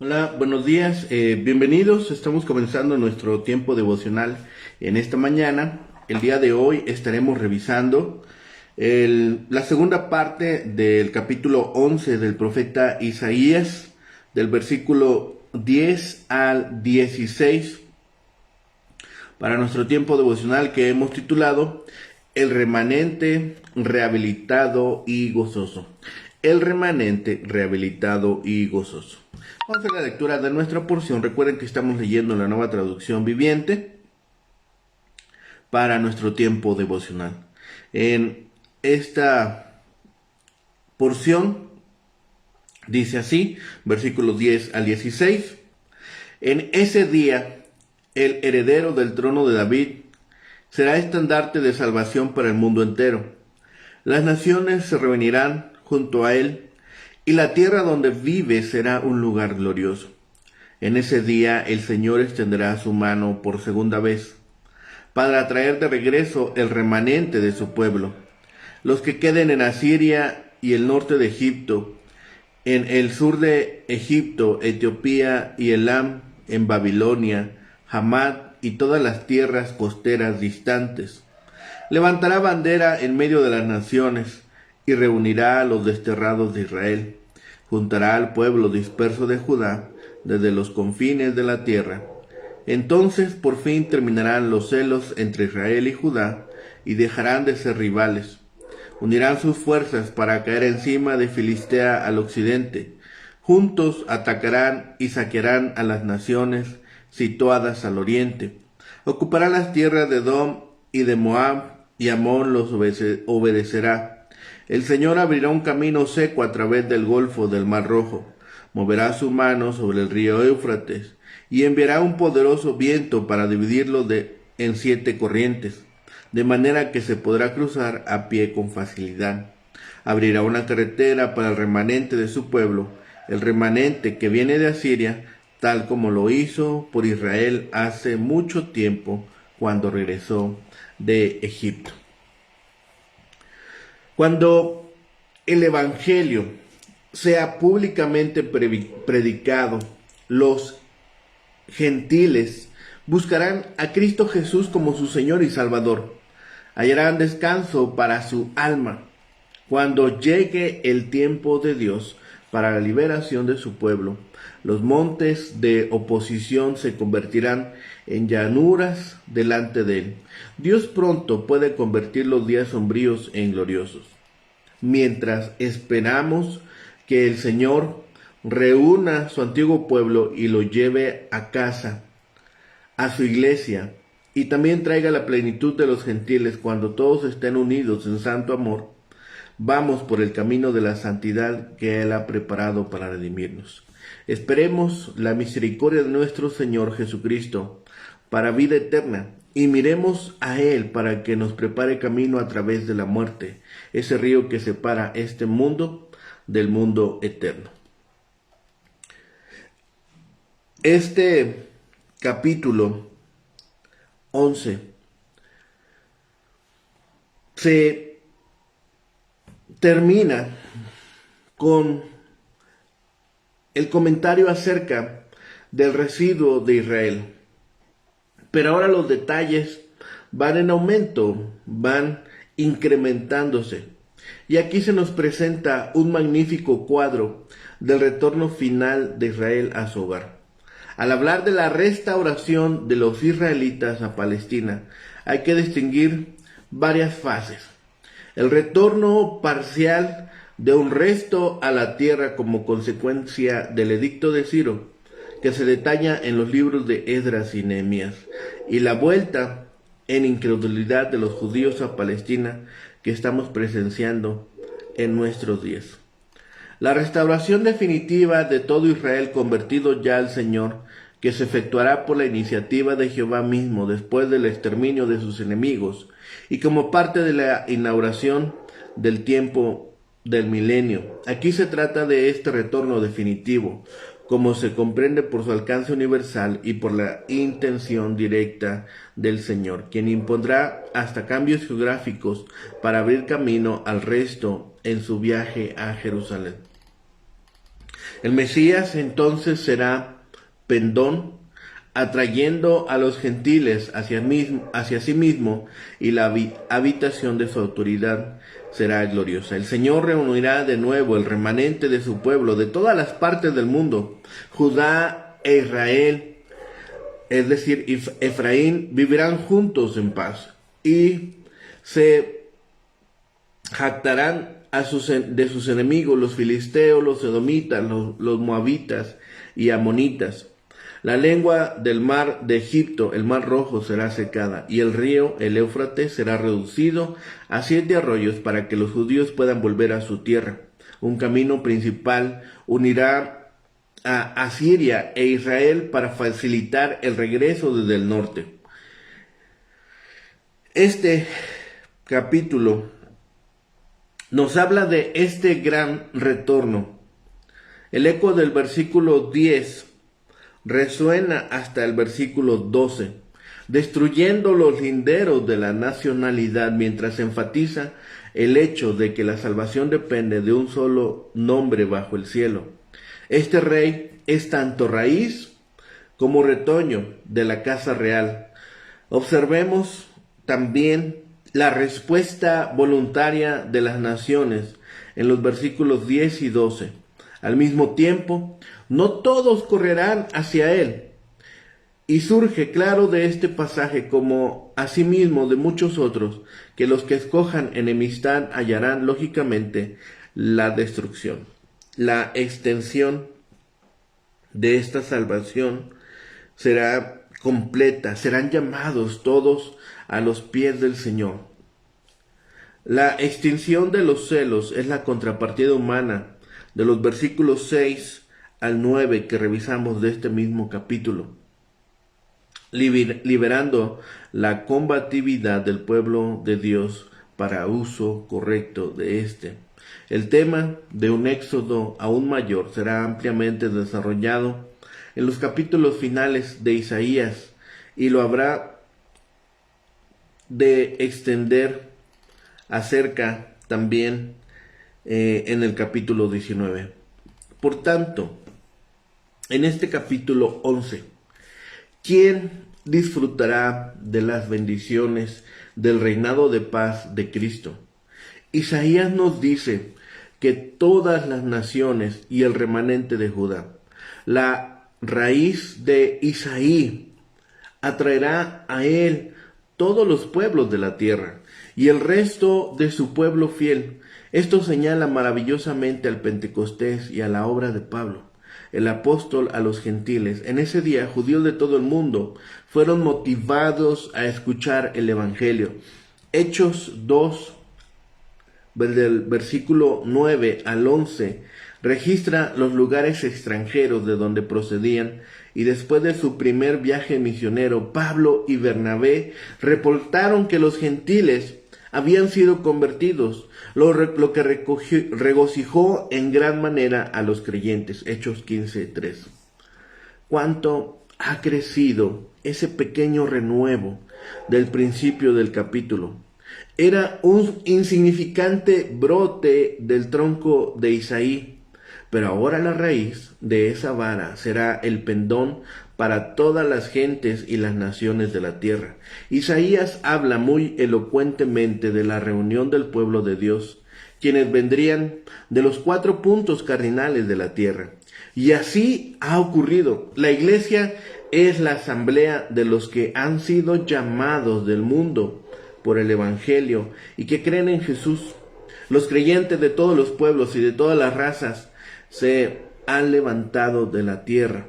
Hola, buenos días, bienvenidos. Estamos comenzando nuestro tiempo devocional en esta mañana. El día de hoy estaremos revisando la segunda parte del capítulo 11 del profeta Isaías, del versículo 10 al 16, para nuestro tiempo devocional que hemos titulado El remanente rehabilitado y gozoso. El remanente rehabilitado y gozoso. Vamos a hacer la lectura de nuestra porción. Recuerden que estamos leyendo la Nueva Traducción Viviente para nuestro tiempo devocional. En esta porción dice así, versículos 10 al 16. En ese día, el heredero del trono de David será estandarte de salvación para el mundo entero. Las naciones se reunirán junto a él, y la tierra donde vive será un lugar glorioso. En ese día el Señor extenderá su mano por segunda vez, para traer de regreso el remanente de su pueblo, los que queden en Asiria y el norte de Egipto, en el sur de Egipto, Etiopía y Elam, en Babilonia, Hamat y todas las tierras costeras distantes. Levantará bandera en medio de las naciones y reunirá a los desterrados de Israel. Juntará al pueblo disperso de Judá desde los confines de la tierra. Entonces por fin terminarán los celos entre Israel y Judá y dejarán de ser rivales. Unirán sus fuerzas para caer encima de Filistea al occidente. Juntos atacarán y saquearán a las naciones situadas al oriente. Ocuparán las tierras de Edom y de Moab, y Amón los obedecerá. El Señor abrirá un camino seco a través del golfo del Mar Rojo, moverá su mano sobre el río Éufrates, y enviará un poderoso viento para dividirlo en 7 corrientes, de manera que se podrá cruzar a pie con facilidad. Abrirá una carretera para el remanente de su pueblo, el remanente que viene de Asiria, tal como lo hizo por Israel hace mucho tiempo cuando regresó de Egipto. Cuando el Evangelio sea públicamente predicado, los gentiles buscarán a Cristo Jesús como su Señor y Salvador. Hallarán descanso para su alma cuando llegue el tiempo de Dios para la liberación de su pueblo. Los montes de oposición se convertirán en llanuras delante de él. Dios pronto puede convertir los días sombríos en gloriosos. Mientras esperamos que el Señor reúna su antiguo pueblo y lo lleve a casa, a su iglesia, y también traiga la plenitud de los gentiles cuando todos estén unidos en santo amor, vamos por el camino de la santidad que Él ha preparado para redimirnos. Esperemos la misericordia de nuestro Señor Jesucristo para vida eterna y miremos a Él para que nos prepare camino a través de la muerte, ese río que separa este mundo del mundo eterno. Este capítulo 11 se termina con el comentario acerca del residuo de Israel. Pero ahora los detalles van en aumento, van incrementándose. Y aquí se nos presenta un magnífico cuadro del retorno final de Israel a su hogar. Al hablar de la restauración de los israelitas a Palestina, hay que distinguir varias fases. El retorno parcial de un resto a la tierra como consecuencia del edicto de Ciro, que se detalla en los libros de Esdras y Nehemías, y la vuelta en incredulidad de los judíos a Palestina que estamos presenciando en nuestros días. La restauración definitiva de todo Israel convertido ya al Señor, que se efectuará por la iniciativa de Jehová mismo después del exterminio de sus enemigos y como parte de la inauguración del tiempo del milenio. Aquí se trata de este retorno definitivo, como se comprende por su alcance universal y por la intención directa del Señor, quien impondrá hasta cambios geográficos para abrir camino al resto en su viaje a Jerusalén. El Mesías entonces será pendón, atrayendo a los gentiles hacia sí mismo, y la habitación de su autoridad será gloriosa. El Señor reunirá de nuevo el remanente de su pueblo de todas las partes del mundo. Judá e Israel, es decir, Efraín, vivirán juntos en paz y se jactarán de sus enemigos, los filisteos, los edomitas, los moabitas y amonitas. La lengua del mar de Egipto, el mar rojo, será secada, y el río, el Éufrates, será reducido a 7 arroyos para que los judíos puedan volver a su tierra. Un camino principal unirá a Asiria e Israel para facilitar el regreso desde el norte. Este capítulo nos habla de este gran retorno. El eco del versículo 10 resuena hasta el versículo 12, destruyendo los linderos de la nacionalidad, mientras enfatiza el hecho de que la salvación depende de un solo nombre bajo el cielo. Este rey es tanto raíz como retoño de la casa real. Observemos también la respuesta voluntaria de las naciones en los versículos 10 y 12. Al mismo tiempo, no todos correrán hacia él. Y surge claro de este pasaje, como asimismo de muchos otros, que los que escojan enemistad hallarán lógicamente la destrucción. La extensión de esta salvación será completa, serán llamados todos a los pies del Señor. La extinción de los celos es la contrapartida humana de los versículos 6 al 9 que revisamos de este mismo capítulo, liberando la combatividad del pueblo de Dios para uso correcto de este. El tema de un éxodo aún mayor será ampliamente desarrollado en los capítulos finales de Isaías, y lo habrá de extender acerca también en el capítulo 19. Por tanto, en este capítulo 11, ¿quién disfrutará de las bendiciones del reinado de paz de Cristo? Isaías nos dice que todas las naciones y el remanente de Judá, la raíz de Isaí, atraerá a él todos los pueblos de la tierra y el resto de su pueblo fiel. Esto señala maravillosamente al Pentecostés y a la obra de Pablo, el apóstol a los gentiles. En ese día, judíos de todo el mundo fueron motivados a escuchar el Evangelio. Hechos 2, del versículo 9 al 11, registra los lugares extranjeros de donde procedían, y después de su primer viaje misionero, Pablo y Bernabé reportaron que los gentiles habían sido convertidos, lo que regocijó en gran manera a los creyentes. Hechos 15:3. ¿Cuánto ha crecido ese pequeño renuevo del principio del capítulo? Era un insignificante brote del tronco de Isaí, pero ahora la raíz de esa vara será el pendón para todas las gentes y las naciones de la tierra. Isaías habla muy elocuentemente de la reunión del pueblo de Dios, quienes vendrían de los 4 puntos cardinales de la tierra. Y así ha ocurrido. La iglesia es la asamblea de los que han sido llamados del mundo por el Evangelio y que creen en Jesús. Los creyentes de todos los pueblos y de todas las razas se han levantado de la tierra.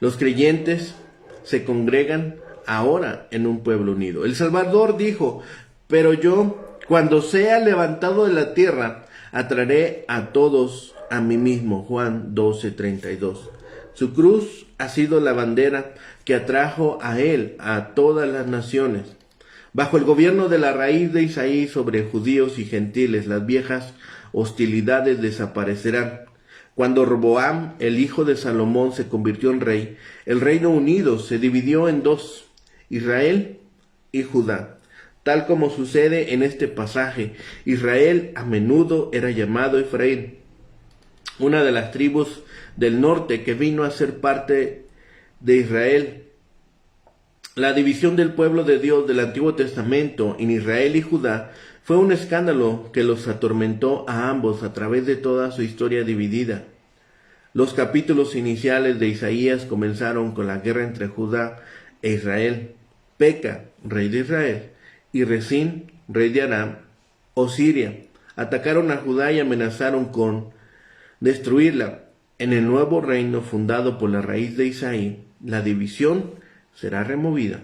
Los creyentes se congregan ahora en un pueblo unido. El Salvador dijo: pero yo, cuando sea levantado de la tierra, atraeré a todos a mí mismo. Juan 12:32. Su cruz ha sido la bandera que atrajo a él a todas las naciones. Bajo el gobierno de la raíz de Isaí sobre judíos y gentiles, las viejas hostilidades desaparecerán. Cuando Roboam, el hijo de Salomón, se convirtió en rey, el Reino Unido se dividió en 2, Israel y Judá. Tal como sucede en este pasaje, Israel a menudo era llamado Efraín. una de las tribus del norte que vino a ser parte de Israel. La división del pueblo de Dios del Antiguo Testamento en Israel y Judá fue un escándalo que los atormentó a ambos a través de toda su historia dividida. Los capítulos iniciales de Isaías comenzaron con la guerra entre Judá e Israel. Peca, rey de Israel, y Resín, rey de Aram o Siria, atacaron a Judá y amenazaron con destruirla. En el nuevo reino fundado por la raíz de Isaí, la división será removida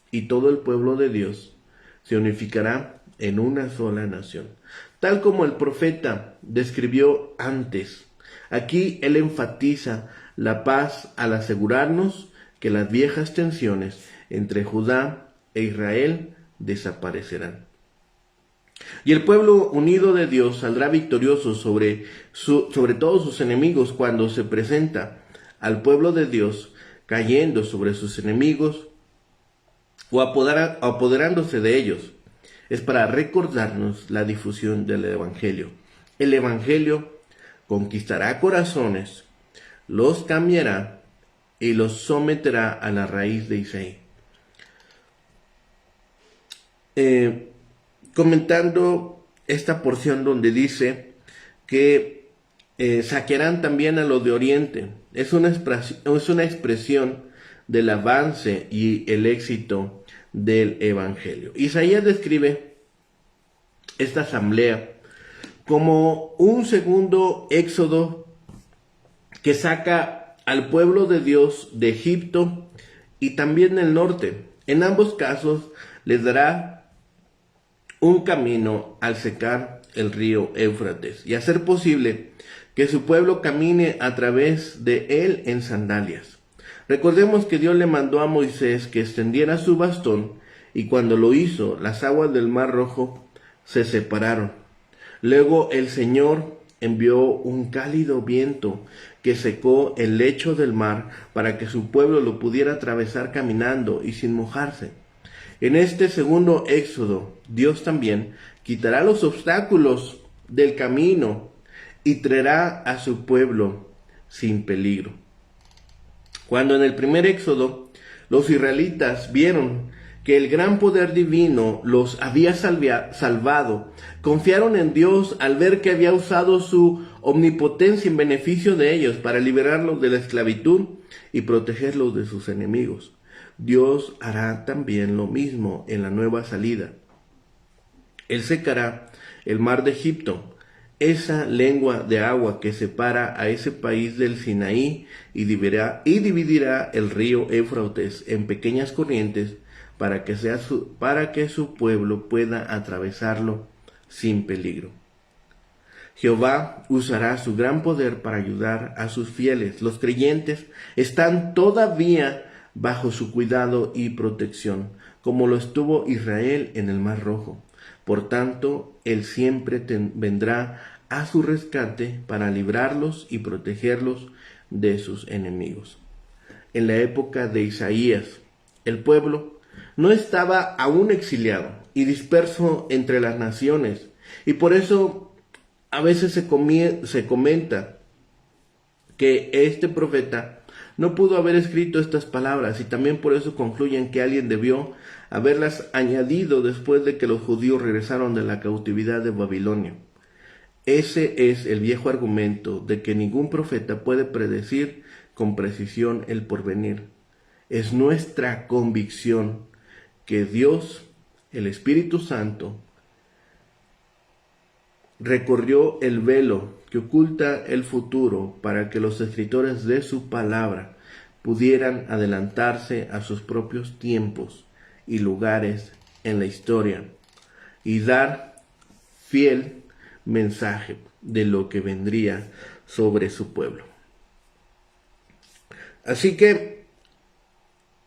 y todo el pueblo de Dios se unificará en una sola nación, tal como el profeta describió antes. Aquí él enfatiza la paz al asegurarnos que las viejas tensiones entre Judá e Israel desaparecerán. Y el pueblo unido de Dios saldrá victorioso sobre todos sus enemigos cuando se presenta al pueblo de Dios cayendo sobre sus enemigos o apoderándose de ellos. Es para recordarnos la difusión del Evangelio. El Evangelio conquistará corazones, los cambiará y los someterá a la raíz de Isaí. Comentando esta porción donde dice que saquearán también a los de Oriente, es una expresión del avance y el éxito del Evangelio. Isaías describe esta asamblea como un segundo éxodo que saca al pueblo de Dios de Egipto y también del norte. En ambos casos les dará un camino al secar el río Éufrates y hacer posible que su pueblo camine a través de él en sandalias. Recordemos que Dios le mandó a Moisés que extendiera su bastón y cuando lo hizo, las aguas del Mar Rojo se separaron. Luego el Señor envió un cálido viento que secó el lecho del mar para que su pueblo lo pudiera atravesar caminando y sin mojarse. En este segundo éxodo, Dios también quitará los obstáculos del camino y traerá a su pueblo sin peligro. Cuando en el primer éxodo los israelitas vieron que el gran poder divino los había salvado, confiaron en Dios al ver que había usado su omnipotencia en beneficio de ellos para liberarlos de la esclavitud y protegerlos de sus enemigos. Dios hará también lo mismo en la nueva salida. Él secará el mar de Egipto, esa lengua de agua que separa a ese país del Sinaí, y dividirá el río Éufrates en pequeñas corrientes para que su pueblo pueda atravesarlo sin peligro. Jehová usará su gran poder para ayudar a sus fieles. Los creyentes están todavía bajo su cuidado y protección, como lo estuvo Israel en el Mar Rojo. Por tanto, Él siempre vendrá a su rescate para librarlos y protegerlos de sus enemigos. En la época de Isaías, el pueblo no estaba aún exiliado y disperso entre las naciones, y por eso a veces se comenta que este profeta no pudo haber escrito estas palabras, y también por eso concluyen que alguien debió haberlas añadido después de que los judíos regresaron de la cautividad de Babilonia. Ese es el viejo argumento de que ningún profeta puede predecir con precisión el porvenir. Es nuestra convicción que Dios, el Espíritu Santo, recorrió el velo que oculta el futuro para que los escritores de su palabra pudieran adelantarse a sus propios tiempos y lugares en la historia y dar fiel mensaje de lo que vendría sobre su pueblo. Así que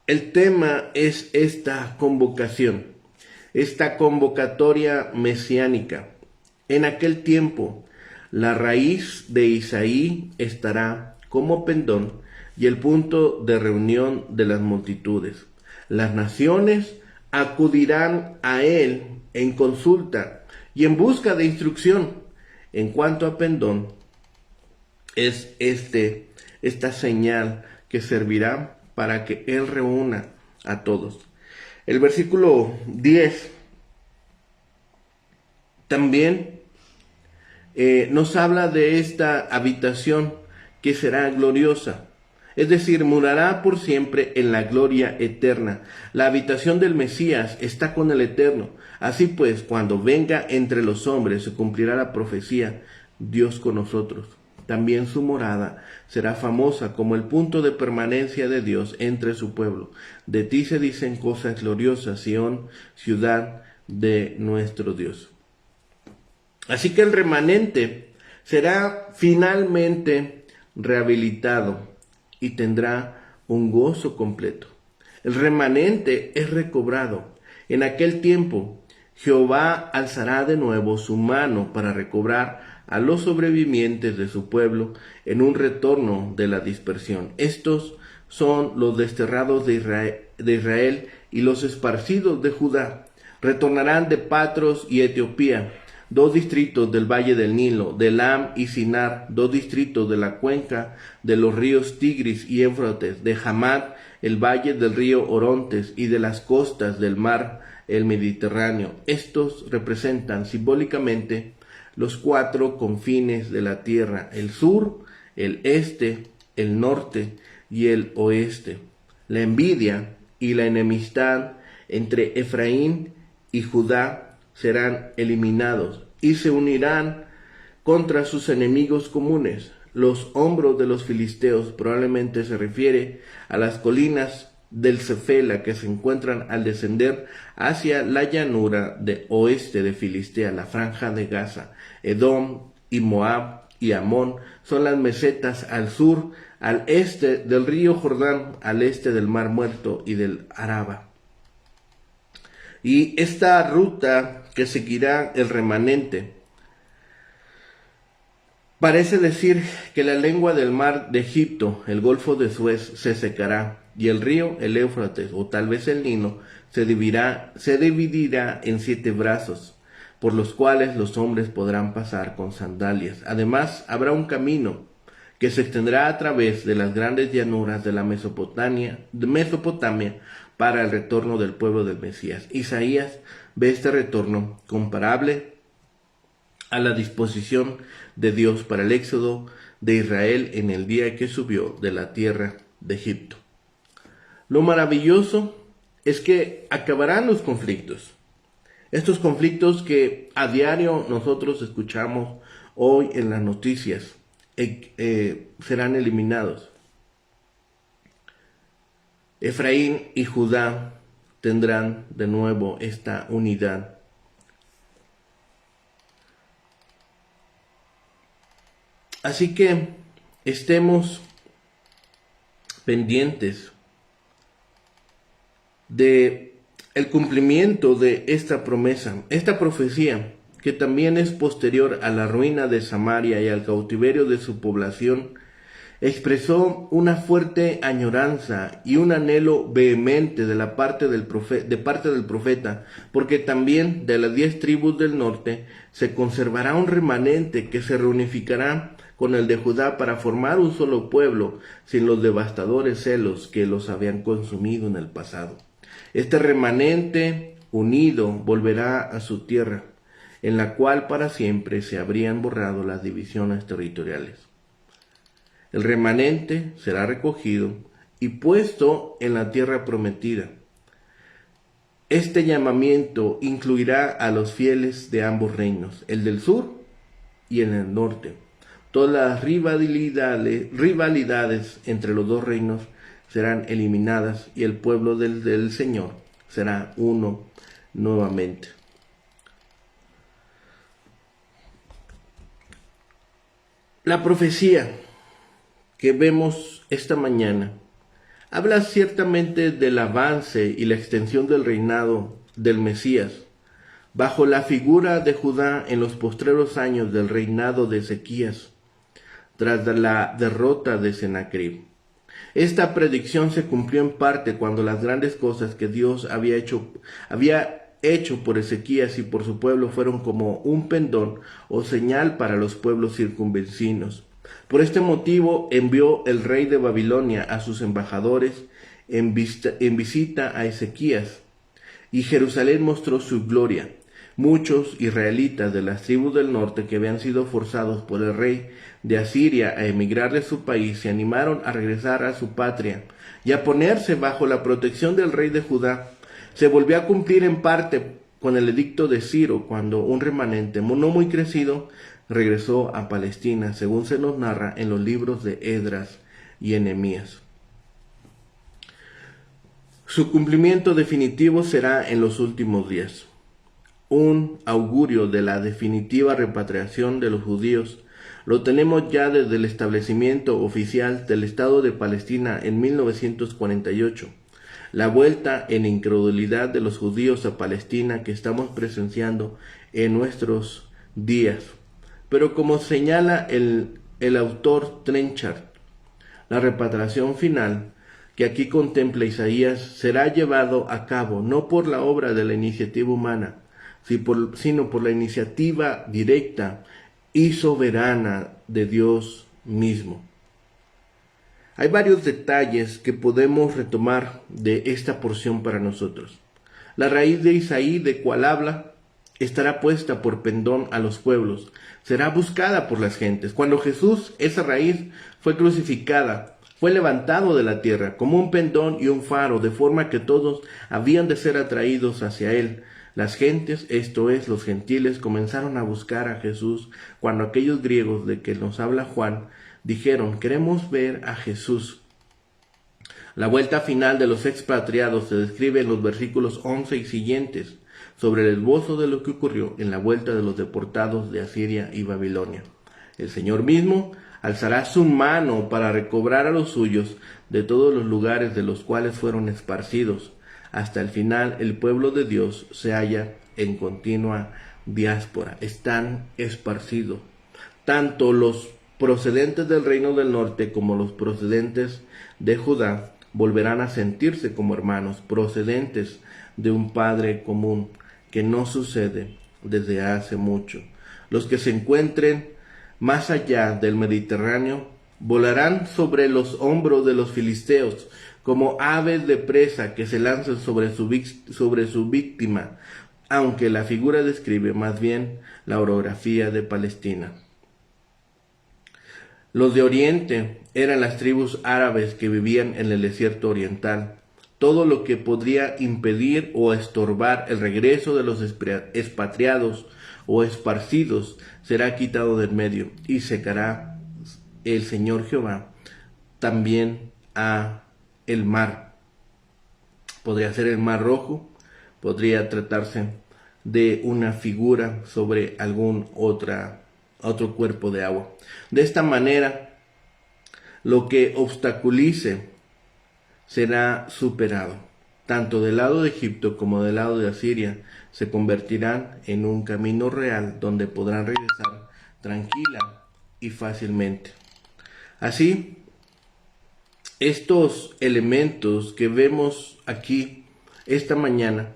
el tema es esta convocación, esta convocatoria mesiánica. En aquel tiempo, la raíz de Isaí estará como pendón y el punto de reunión de las multitudes. Las naciones acudirán a él en consulta y en busca de instrucción. En cuanto a pendón, es esta señal que servirá para que Él reúna a todos. El versículo 10 también nos habla de esta habitación que será gloriosa. Es decir, morará por siempre en la gloria eterna. La habitación del Mesías está con el Eterno. Así pues, cuando venga entre los hombres, se cumplirá la profecía, Dios con nosotros. También su morada será famosa como el punto de permanencia de Dios entre su pueblo. De ti se dicen cosas gloriosas, Sión, ciudad de nuestro Dios. Así que el remanente será finalmente rehabilitado y tendrá un gozo completo. El remanente es recobrado. En aquel tiempo, Jehová alzará de nuevo su mano para recobrar a los sobrevivientes de su pueblo en un retorno de la dispersión. Estos son los desterrados de Israel y los esparcidos de Judá. Retornarán de Patros y Etiopía, 2 distritos del valle del Nilo, de Elam y Sinar, 2 distritos de la cuenca de los ríos Tigris y Éufrates, de Hamat, el valle del río Orontes y de las costas del mar, el Mediterráneo. Estos representan simbólicamente los 4 confines de la tierra: el sur, el este, el norte y el oeste. La envidia y la enemistad entre Efraín y Judá serán eliminados y se unirán contra sus enemigos comunes. Los hombros de los filisteos probablemente se refiere a las colinas del Cefela que se encuentran al descender hacia la llanura de oeste de Filistea, la franja de Gaza. Edom y Moab y Amón son las mesetas al sur, al este del río Jordán, al este del Mar Muerto y del Araba. Y esta ruta que seguirá el remanente parece decir que la lengua del mar de Egipto, el Golfo de Suez, se secará, y el río, el Éufrates, o tal vez el Nilo, se dividirá en 7 brazos, por los cuales los hombres podrán pasar con sandalias. Además, habrá un camino que se extenderá a través de las grandes llanuras de la Mesopotamia para el retorno del pueblo del Mesías. Isaías ve este retorno comparable a la disposición de Dios para el éxodo de Israel en el día que subió de la tierra de Egipto. Lo maravilloso es que acabarán los conflictos. Estos conflictos que a diario nosotros escuchamos hoy en las noticias serán eliminados. Efraín y Judá tendrán de nuevo esta unidad. Así que estemos pendientes de el cumplimiento de esta promesa, esta profecía, que también es posterior a la ruina de Samaria y al cautiverio de su población, expresó una fuerte añoranza y un anhelo vehemente de parte del profeta, porque también de las 10 tribus del norte se conservará un remanente que se reunificará con el de Judá para formar un solo pueblo, sin los devastadores celos que los habían consumido en el pasado. Este remanente unido volverá a su tierra, en la cual para siempre se habrían borrado las divisiones territoriales. El remanente será recogido y puesto en la tierra prometida. Este llamamiento incluirá a los fieles de ambos reinos, el del sur y el del norte. Todas las rivalidades entre los 2 reinos serán eliminadas y el pueblo del Señor será uno nuevamente. La profecía que vemos esta mañana habla ciertamente del avance y la extensión del reinado del Mesías bajo la figura de Judá en los postreros años del reinado de Ezequías, tras la derrota de Sennacherib. Esta predicción se cumplió en parte cuando las grandes cosas que Dios había hecho por Ezequías y por su pueblo fueron como un pendón o señal para los pueblos circunvecinos. Por este motivo envió el rey de Babilonia a sus embajadores en visita a Ezequías, y Jerusalén mostró su gloria. Muchos israelitas de las tribus del norte que habían sido forzados por el rey de Asiria a emigrar de su país se animaron a regresar a su patria y a ponerse bajo la protección del rey de Judá. Se volvió a cumplir en parte con el edicto de Ciro, cuando un remanente no muy crecido regresó a Palestina, según se nos narra en los libros de Esdras y Nehemías. Su cumplimiento definitivo será en los últimos días. Un augurio de la definitiva repatriación de los judíos lo tenemos ya desde el establecimiento oficial del Estado de Palestina en 1948. La vuelta en incredulidad de los judíos a Palestina que estamos presenciando en nuestros días. Pero como señala el autor Trenchard, la repatriación final que aquí contempla Isaías será llevado a cabo no por la obra de la iniciativa humana, sino por la iniciativa directa y soberana de Dios mismo. Hay varios detalles que podemos retomar de esta porción para nosotros. La raíz de Isaí, de cual habla, estará puesta por pendón a los pueblos, será buscada por las gentes. Cuando Jesús, esa raíz, fue crucificada, fue levantado de la tierra como un pendón y un faro, de forma que todos habían de ser atraídos hacia él. Las gentes, esto es, los gentiles, comenzaron a buscar a Jesús cuando aquellos griegos de que nos habla Juan dijeron: queremos ver a Jesús. La vuelta final de los expatriados se describe en los versículos 11 y siguientes, sobre el esbozo de lo que ocurrió en la vuelta de los deportados de Asiria y Babilonia. El Señor mismo alzará su mano para recobrar a los suyos de todos los lugares de los cuales fueron esparcidos. Hasta el final, el pueblo de Dios se halla en continua diáspora. Están esparcidos. Tanto los procedentes del reino del norte como los procedentes de Judá volverán a sentirse como hermanos, procedentes de un Padre común, que no sucede desde hace mucho. Los que se encuentren más allá del Mediterráneo volarán sobre los hombros de los filisteos, como aves de presa que se lanzan sobre su víctima, aunque la figura describe más bien la orografía de Palestina. Los de Oriente eran las tribus árabes que vivían en el desierto oriental. Todo lo que podría impedir o estorbar el regreso de los expatriados o esparcidos será quitado del medio, y secará el Señor Jehová también a el mar. Podría ser el mar Rojo, podría tratarse de una figura sobre algún otro cuerpo de agua. De esta manera, lo que obstaculice será superado. Tanto del lado de Egipto como del lado de Asiria se convertirán en un camino real donde podrán regresar tranquila y fácilmente. Así, estos elementos que vemos aquí esta mañana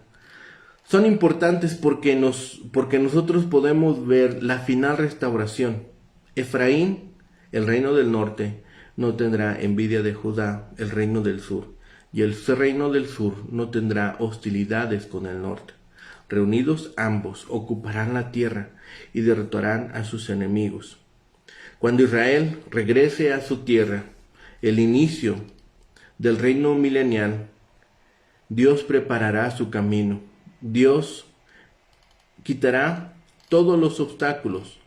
son importantes porque nosotros podemos ver la final restauración. Efraín, el reino del norte, no tendrá envidia de Judá, el reino del sur, y el reino del sur no tendrá hostilidades con el norte. Reunidos ambos, ocuparán la tierra y derrotarán a sus enemigos. Cuando Israel regrese a su tierra, el inicio del reino milenial, Dios preparará su camino. Dios quitará todos los obstáculos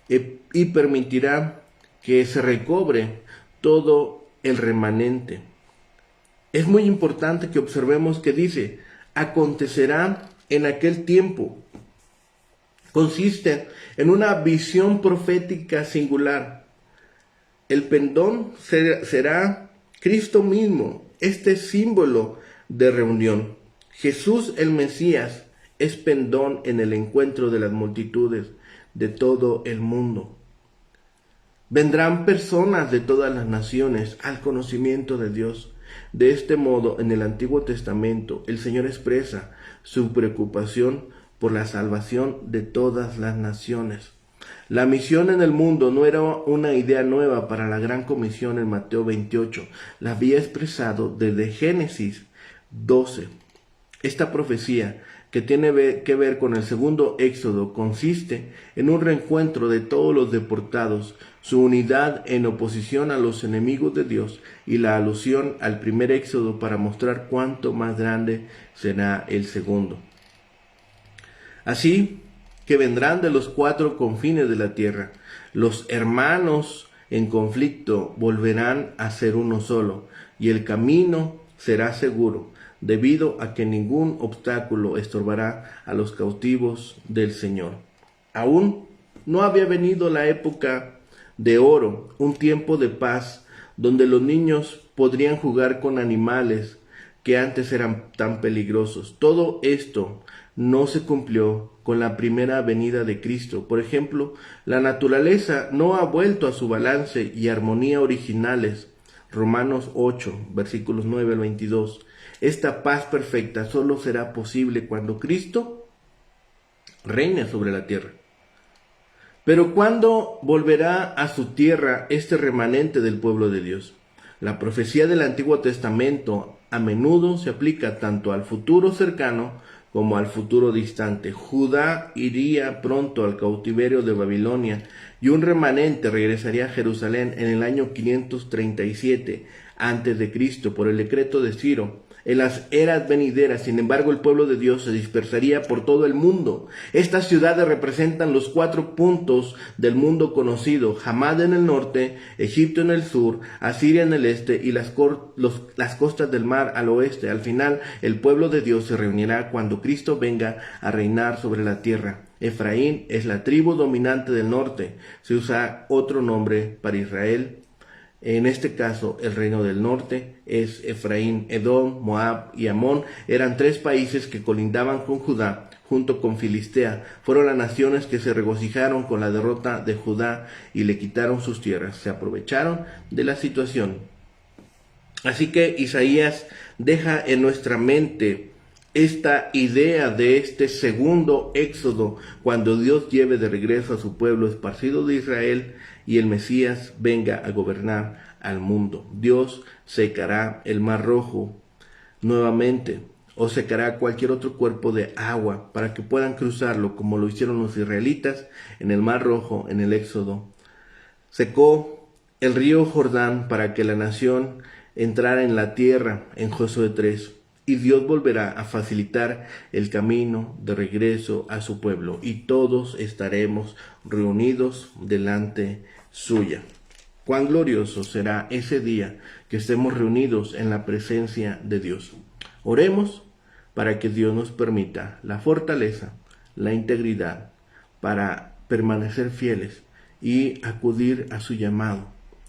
y permitirá que se recobre todo el remanente. Es muy importante que observemos que dice: acontecerá en aquel tiempo. Consiste en una visión profética singular. El pendón será Cristo mismo, este símbolo de reunión. Jesús el Mesías es pendón en el encuentro de las multitudes de todo el mundo. Vendrán personas de todas las naciones al conocimiento de Dios. De este modo, en el Antiguo Testamento, el Señor expresa su preocupación por la salvación de todas las naciones. La misión en el mundo no era una idea nueva para la gran comisión en Mateo 28, la había expresado desde Génesis 12. Esta profecía, que tiene que ver con el segundo éxodo, consiste en un reencuentro de todos los deportados, su unidad en oposición a los enemigos de Dios y la alusión al primer éxodo para mostrar cuánto más grande será el segundo. Así que vendrán de los cuatro confines de la tierra. Los hermanos en conflicto volverán a ser uno solo, y el camino será seguro, debido a que ningún obstáculo estorbará a los cautivos del Señor. Aún no había venido la época de oro, un tiempo de paz, donde los niños podrían jugar con animales que antes eran tan peligrosos. Todo esto no se cumplió con la primera venida de Cristo. Por ejemplo, la naturaleza no ha vuelto a su balance y armonía originales. Romanos 8, versículos 9 al 22. Esta paz perfecta solo será posible cuando Cristo reine sobre la tierra. Pero ¿cuándo volverá a su tierra este remanente del pueblo de Dios? La profecía del Antiguo Testamento a menudo se aplica tanto al futuro cercano como al futuro distante. Judá iría pronto al cautiverio de Babilonia y un remanente regresaría a Jerusalén en el año 537 a.C. por el decreto de Ciro. En las eras venideras, sin embargo, el pueblo de Dios se dispersaría por todo el mundo. Estas ciudades representan los 4 puntos del mundo conocido: Hamad en el norte, Egipto en el sur, Asiria en el este y las costas del mar al oeste. Al final, el pueblo de Dios se reunirá cuando Cristo venga a reinar sobre la tierra. Efraín es la tribu dominante del norte. Se usa otro nombre para Israel. En este caso, el reino del norte es Efraín. Edom, Moab y Amón eran 3 países que colindaban con Judá, junto con Filistea. Fueron las naciones que se regocijaron con la derrota de Judá y le quitaron sus tierras. Se aprovecharon de la situación. Así que Isaías deja en nuestra mente esta idea de este segundo éxodo, cuando Dios lleve de regreso a su pueblo esparcido de Israel y el Mesías venga a gobernar al mundo. Dios secará el mar rojo nuevamente, o secará cualquier otro cuerpo de agua para que puedan cruzarlo, como lo hicieron los israelitas en el mar rojo en el éxodo. Secó el río Jordán para que la nación entrara en la tierra en Josué 3. Y Dios volverá a facilitar el camino de regreso a su pueblo, y todos estaremos reunidos delante suya. Cuán glorioso será ese día que estemos reunidos en la presencia de Dios. Oremos para que Dios nos permita la fortaleza, la integridad, para permanecer fieles y acudir a su llamado,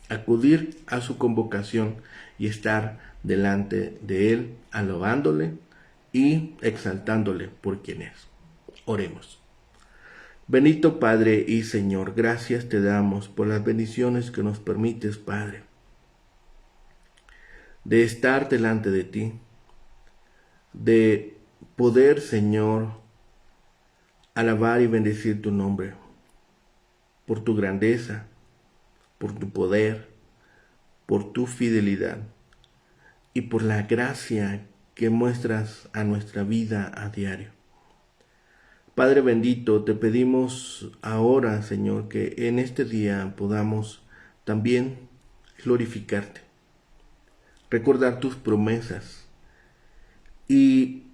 acudir a su convocación y estar delante de Él, alabándole y exaltándole por quien es. Oremos. Bendito Padre y Señor, gracias te damos por las bendiciones que nos permites, Padre, de estar delante de ti, de poder, Señor, alabar y bendecir tu nombre, por tu grandeza, por tu poder, por tu fidelidad y por la gracia que muestras a nuestra vida a diario. Padre bendito, te pedimos ahora, Señor, que en este día podamos también glorificarte, recordar tus promesas y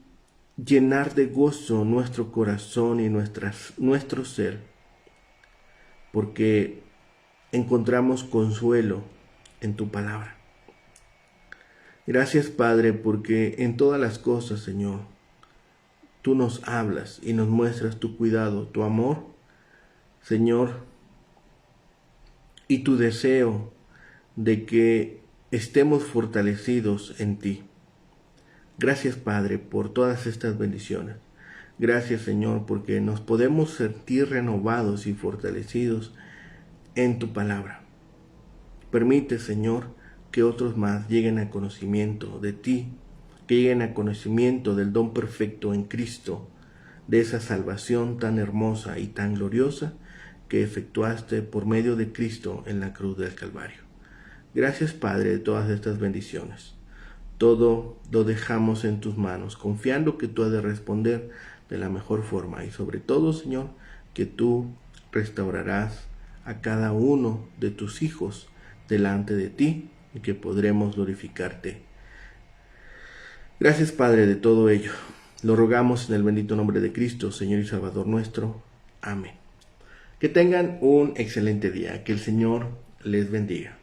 llenar de gozo nuestro corazón y nuestro ser, porque encontramos consuelo en tu palabra. Gracias, Padre, porque en todas las cosas, Señor, tú nos hablas y nos muestras tu cuidado, tu amor, Señor, y tu deseo de que estemos fortalecidos en ti. Gracias, Padre, por todas estas bendiciones. Gracias, Señor, porque nos podemos sentir renovados y fortalecidos en tu palabra. Permite, Señor, que otros más lleguen al conocimiento de ti, que lleguen al conocimiento del don perfecto en Cristo, de esa salvación tan hermosa y tan gloriosa que efectuaste por medio de Cristo en la cruz del Calvario. Gracias, Padre, de todas estas bendiciones. Todo lo dejamos en tus manos, confiando que tú has de responder de la mejor forma y sobre todo, Señor, que tú restaurarás a cada uno de tus hijos delante de ti y que podremos glorificarte. Gracias, Padre, de todo ello. Lo rogamos en el bendito nombre de Cristo, Señor y Salvador nuestro. Amén. Que tengan un excelente día. Que el Señor les bendiga.